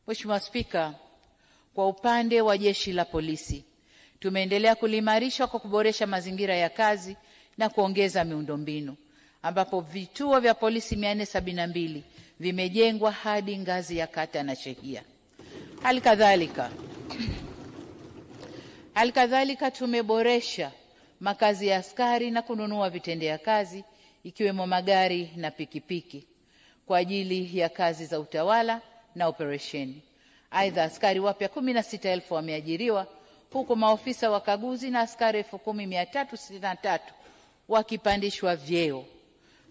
Mheshimiwa Spika, kwa upande wa Jeshi la Polisi, tumeendelea kuliimarisha kwa kuboresha mazingira ya kazi na kuongeza miundombinu, ambapo vituo vya polisi 472 vimejengwa hadi ngazi ya kata na shehia. Halikadhalika tumeboresha makazi ya askari na kununua vitendea kazi ikiwemo magari na pikipiki kwa ajili ya kazi za utawala na operesheni. Aidha, askari wapya 16,000 wameajiriwa, huku maofisa wakaguzi na askari 10,363 wakipandishwa vyeo.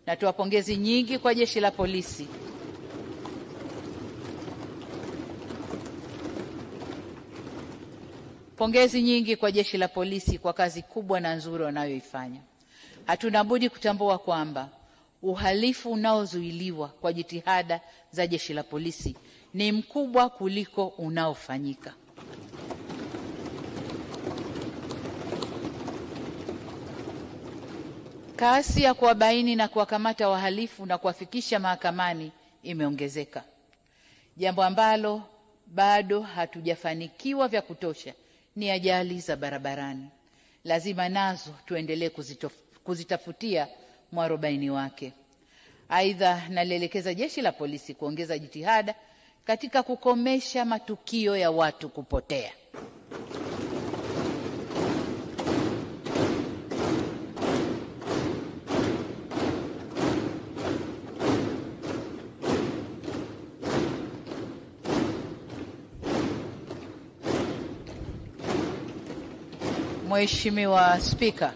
Natoa pongezi nyingi kwa Jeshi la Polisi kwa kazi kubwa na nzuri wanayoifanya. Hatuna budi kutambua kwamba uhalifu unaozuiliwa kwa jitihada za Jeshi la Polisi ni mkubwa kuliko unaofanyika. Kasi ya kuwabaini na kuwakamata wahalifu na kuwafikisha mahakamani imeongezeka, jambo ambalo bado hatujafanikiwa vya kutosha ni ajali za barabarani. Lazima nazo tuendelee kuzitafutia mwarobaini wake. Aidha, nalielekeza Jeshi la Polisi kuongeza jitihada katika kukomesha matukio ya watu kupotea. Mheshimiwa Spika,